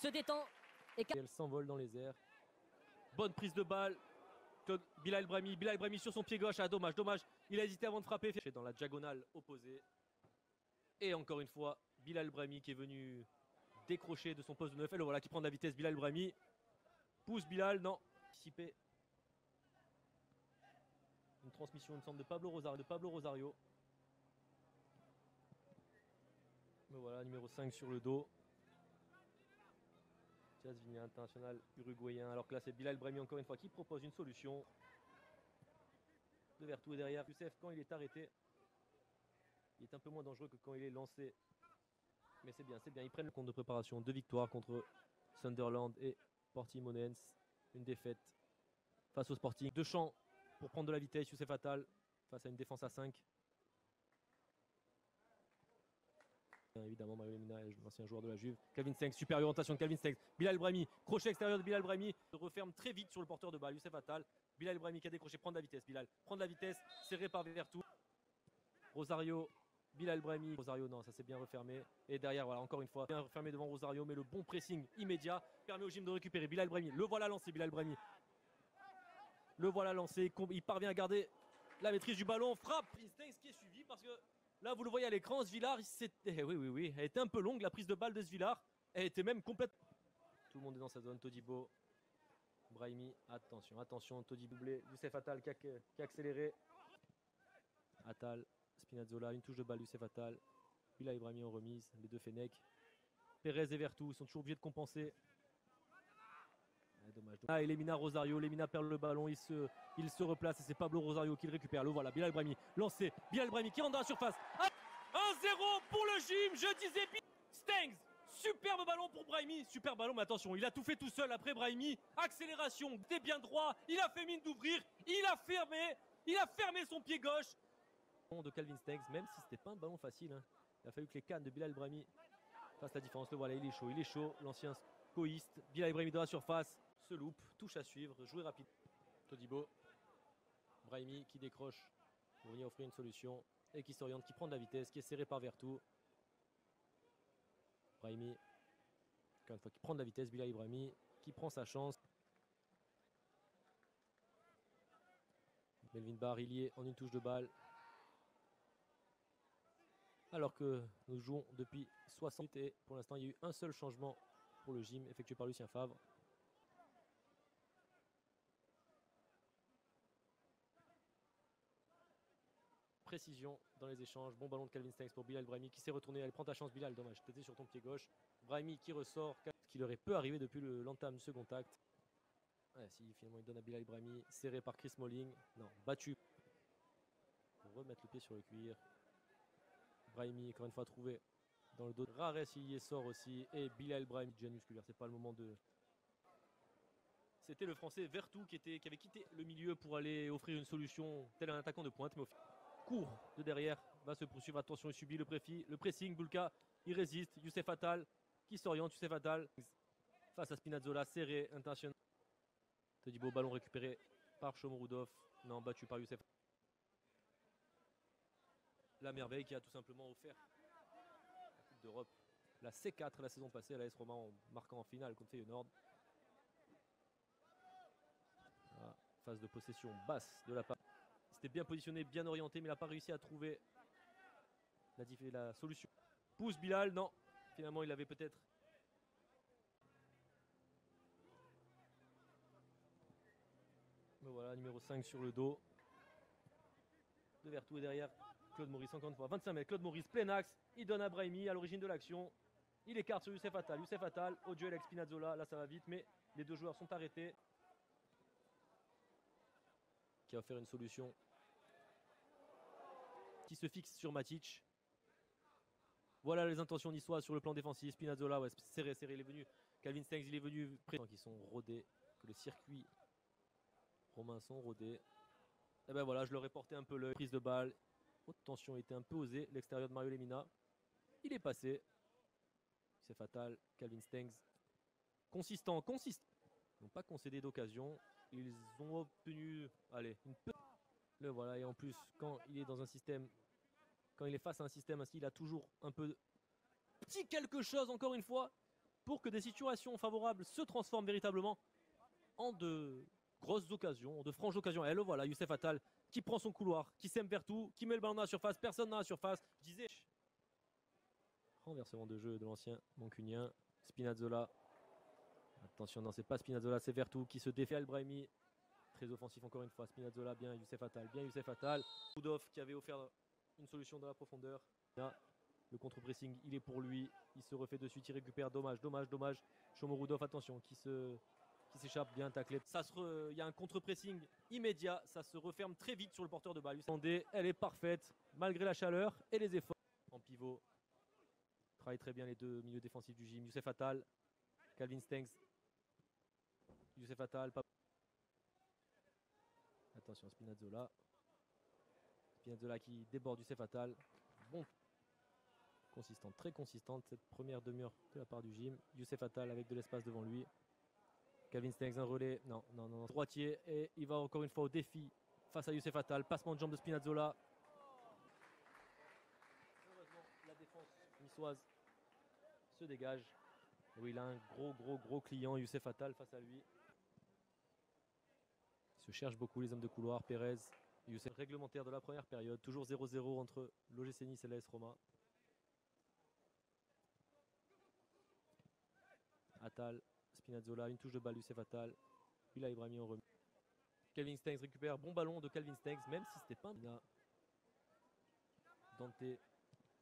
se détend. Et elle s'envole dans les airs. Bonne prise de balle. Bilal Brahimi sur son pied gauche. Ah, dommage. Il a hésité avant de frapper. Dans la diagonale opposée. Et encore une fois, Bilal Brahimi qui est venu décrocher de son poste de 9. Et le voilà qui prend de la vitesse. Bilal Brahimi. Pousse Bilal. Non. Anticipé. Une transmission, il me semble, de Pablo Rosario. Mais voilà, numéro 5 sur le dos. Thiaz Vigna, international uruguayen. Alors que là, c'est Bilal Brahimi encore une fois qui propose une solution. De Vertou et derrière. Youssef, quand il est arrêté, il est un peu moins dangereux que quand il est lancé. Mais c'est bien. Ils prennent le compte de préparation. 2 victoires contre Sunderland et Portimonense. Une défaite face au Sporting. 2 champs pour prendre de la vitesse. Youssef Attal face à une défense à 5. Évidemment, Mario Lemina, l'ancien joueur de la Juve. Calvin Stengs, super orientation de Calvin Stengs. Bilal Brahimi, crochet extérieur de Bilal Brahimi. Se referme très vite sur le porteur de balle, Youssef Attal. Bilal Brahimi qui a décroché, prend de la vitesse. Bilal prend de la vitesse, serré par Vertou. Rosario, Bilal Brahimi. Rosario, non, ça s'est bien refermé. Et derrière, voilà, encore une fois, bien refermé devant Rosario, mais le bon pressing immédiat permet au gym de récupérer. Bilal Brahimi, le voilà lancé, Bilal Brahimi. Le voilà lancé, il parvient à garder la maîtrise du ballon. Frappe, Stengs qui est suivi parce que. Là, vous le voyez à l'écran, Svilar, oui. Elle était un peu longue, la prise de balle de Svilar. Elle était même complète. Tout le monde est dans sa zone. Todibo, Brahimi, attention. Todibo doublé. Youssef Attal qui a accéléré. Attal, Spinazzola, une touche de balle, Youssef Attal. Bilal Brahimi en remise, les deux Fenech. Pérez et Vertou sont toujours obligés de compenser. Dommage. Ah, et Lemina Rosario, Lemina perd le ballon, il se replace et c'est Pablo Rosario qui le récupère. Le voilà, Bilal Brahimi lancé, Bilal Brahimi qui rentre dans la surface. 1-0 pour le gym, je disais Stengs. Superbe ballon pour Brahimi, super ballon, mais attention, il a tout fait tout seul après Brahimi. Accélération, c'était bien droit, il a fait mine d'ouvrir, il a fermé son pied gauche. De Calvin Stengs, même si c'était pas un ballon facile, hein. Il a fallu que les cannes de Bilal Brahimi fassent la différence. Le voilà, il est chaud, l'ancien coïste. Bilal Brahimi dans la surface, se loupe, touche à suivre, jouer rapide. Todibo, Brahimi qui décroche pour venir offrir une solution et qui s'oriente, qui prend de la vitesse, qui est serré par Vertou. Brahimi, encore une fois, qui prend de la vitesse. Bilal Brahimi qui prend sa chance. Melvin Barillier en une touche de balle. Alors que nous jouons depuis 60 et pour l'instant il y a eu un seul changement pour le gym effectué par Lucien Favre. Précision dans les échanges. Bon ballon de Calvin Stengs pour Bilal Brahimi qui s'est retourné. Elle prend ta chance Bilal, dommage. T'étais sur ton pied gauche. Brahimi qui ressort. Ce qui leur est peu arrivé depuis l'entame du second acte. Ouais, si finalement il donne à Bilal Brahimi. Serré par Chris Smalling. Non, battu. Pour remettre le pied sur le cuir. Brahimi encore une fois trouvé dans le dos. Rares il y sort aussi. Et Bilal Brahimi, gêne musculaire. C'est pas le moment de... C'était le français Vertou qui avait quitté le milieu pour aller offrir une solution tel un attaquant de pointe. Mais au court de derrière, va se poursuivre. Attention, il subit le pressing. Bulka, il résiste. Youssef Attal qui s'oriente. Youssef Attal face à Spinazzola, serré, international. Todibo, ballon récupéré par Shomorodov. Non, battu par Youssef. La merveille qui a tout simplement offert la Coupe d'Europe, la C4 la saison passée à l'AS Roma en marquant en finale contre Feyenoord. Voilà, phase de possession basse de la part. C'était bien positionné, bien orienté, mais il n'a pas réussi à trouver la solution. Pousse Bilal, non. Finalement, il avait peut-être... Mais voilà, numéro 5 sur le dos. De Vertou et derrière Claude Maurice, encore une fois. 25 mètres, Claude Maurice, plein axe. Il donne à Brahimi à l'origine de l'action. Il écarte sur Youssef Attal. Youssef Attal au duel avec Spinazzola. Là, ça va vite, mais les deux joueurs sont arrêtés. Qui a offert une solution. Qui se fixe sur Matic. Voilà les intentions niçoises sur le plan défensif. Spinazzola, ouais, serré, il est venu. Calvin Stengs, il est venu. Qui sont rodés, que le circuit romain sont rodés. Et ben voilà, je leur ai porté un peu l'œil. Prise de balle. Haute tension était un peu osée. L'extérieur de Mario Lemina. Il est passé. C'est fatal. Calvin Stengs. Consistant. Ils n'ont pas concédé d'occasion. Ils ont obtenu, allez, une petite... Le voilà, et en plus, quand il est dans un système, quand il est face à un système ainsi, il a toujours un peu petit quelque chose, encore une fois. pour que des situations favorables se transforment véritablement en de grosses occasions, de franches occasions. Et le voilà, Youssef Attal qui prend son couloir, qui sème vers tout, qui met le ballon dans la surface, personne dans la surface. Je disais, renversement de jeu de l'ancien mancunien, Spinazzola. Attention, non, c'est pas Spinazzola, c'est Vertou qui se défait. El Brahimi, très offensif encore une fois. Spinazzola, bien Youssef Attal, bien Youssef Attal. Boudov qui avait offert une solution dans la profondeur. Là, le contre-pressing, il est pour lui. Il se refait de suite, il récupère. Dommage, dommage, dommage. Shomorodov, attention, qui s'échappe, bien taclé. Il y a un contre-pressing immédiat. Ça se referme très vite sur le porteur de balle. Elle est parfaite, malgré la chaleur et les efforts. En pivot, travaille très bien les deux milieux défensifs du gym. Youssef Attal, Calvin Stengs. Youssef Attal, attention, Spinazzola. Spinazzola qui déborde Youssef Attal. Bon, consistante, très consistante cette première demi-heure de la part du gym. Youssef Attal avec de l'espace devant lui. Calvin Stengs, un relais. Non, non, non. Droitier. Et il va encore une fois au défi face à Youssef Attal. Passement de jambe de Spinazzola. Heureusement, la défense niçoise se dégage. Oui, il a un gros client, Youssef Attal, face à lui. Il se cherche beaucoup les hommes de couloir. Pérez, Youssef, réglementaire de la première période. Toujours 0-0 entre l'OGC Nice et l'AS Roma. Attal, Spinazzola, une touche de balle, Youssef Attal. Bilal Brahimi en remis. Calvin Stengs récupère, bon ballon de Calvin Stengs, même si c'était pas un Dante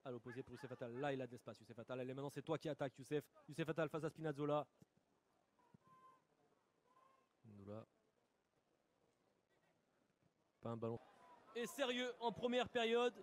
à l'opposé pour Youssef Attal. Là, il a de l'espace, Youssef Attal. Allez, maintenant, c'est toi qui attaques, Youssef. Youssef Attal face à Spinazzola. Là. Pas un ballon. Et sérieux, en première période,